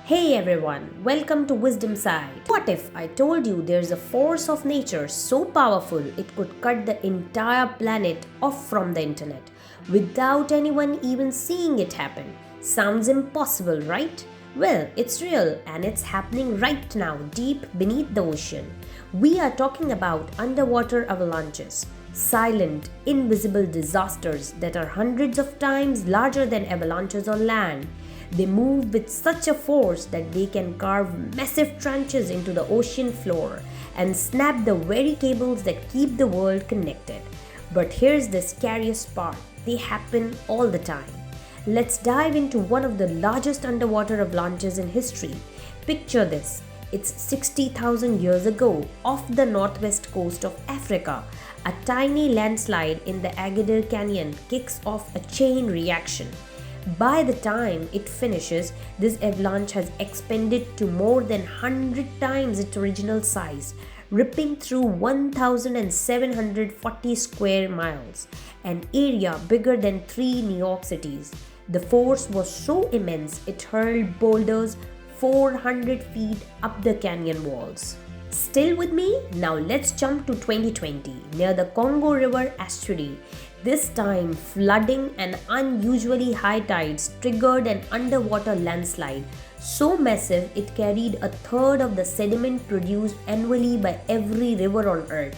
Hey everyone, welcome to Wisdom Side. What if I told you there's a force of nature so powerful it could cut the entire planet off from the internet without anyone even seeing it happen? Sounds impossible, right? Well, it's real and it's happening right now deep beneath the ocean. We are talking about underwater avalanches. Silent, invisible disasters that are hundreds of times larger than avalanches on land. They move with such a force that they can carve massive trenches into the ocean floor and snap the very cables that keep the world connected. But here's the scariest part, they happen all the time. Let's dive into one of the largest underwater avalanches in history. Picture this. It's 60,000 years ago, off the northwest coast of Africa. A tiny landslide in the Agadir Canyon kicks off a chain reaction. By the time it finishes, this avalanche has expanded to more than 100 times its original size, ripping through 1,740 square miles, an area bigger than 3 New York cities. The force was so immense it hurled boulders 400 feet up the canyon walls. Still with me? Now let's jump to 2020 near the Congo River estuary. This time, flooding and unusually high tides triggered an underwater landslide so massive it carried a third of the sediment produced annually by every river on Earth.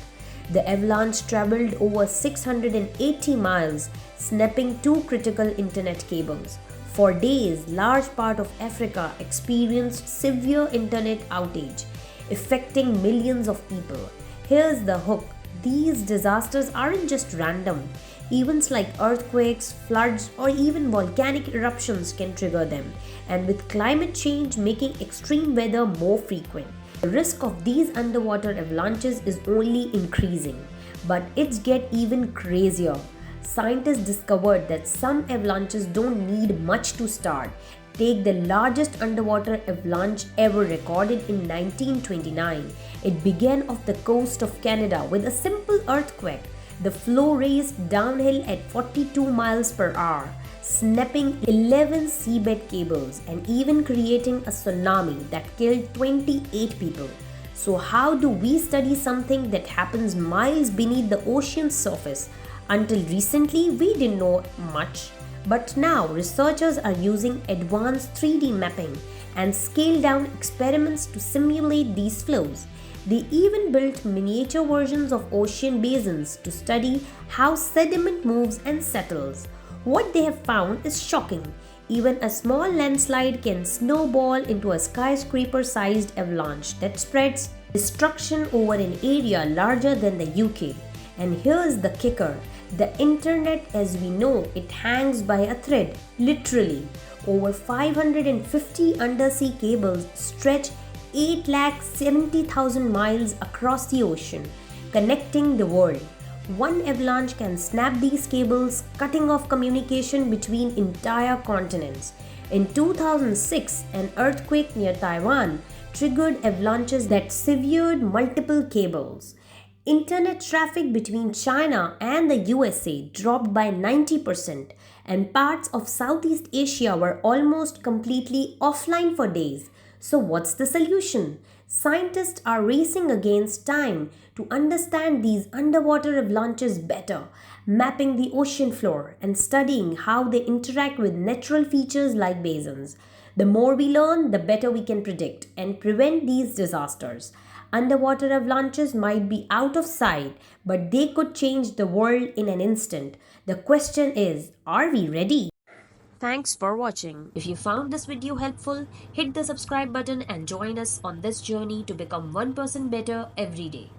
The avalanche traveled over 680 miles, snapping two critical internet cables. For days, large part of Africa experienced severe internet outage, affecting millions of people. Here's the hook. These disasters aren't just random. Events like earthquakes, floods, or even volcanic eruptions can trigger them, and with climate change making extreme weather more frequent, the risk of these underwater avalanches is only increasing. But it's get even crazier. Scientists discovered that some avalanches don't need much to start. Take the largest underwater avalanche ever recorded in 1929. It began off the coast of Canada with a simple earthquake. The flow raced downhill at 42 miles per hour, snapping 11 seabed cables and even creating a tsunami that killed 28 people. So how do we study something that happens miles beneath the ocean's surface? Until recently, we didn't know much. But now researchers are using advanced 3D mapping and scaled down experiments to simulate these flows. They even built miniature versions of ocean basins to study how sediment moves and settles. What they have found is shocking. Even a small landslide can snowball into a skyscraper-sized avalanche that spreads destruction over an area larger than the UK. And here's the kicker. The internet as we know it hangs by a thread, literally. Over 550 undersea cables stretch 870,000 miles across the ocean, connecting the world. One avalanche can snap these cables, cutting off communication between entire continents. In 2006, an earthquake near Taiwan triggered avalanches that severed multiple cables. Internet traffic between China and the USA dropped by 90%, and parts of Southeast Asia were almost completely offline for days. So, what's the solution? Scientists are racing against time to understand these underwater avalanches better, mapping the ocean floor and studying how they interact with natural features like basins. The more we learn, the better we can predict and prevent these disasters. Underwater avalanches might be out of sight, but they could change the world in an instant. The question is, are we ready? Thanks for watching. If you found this video helpful, hit the subscribe button and join us on this journey to become 1% better every day.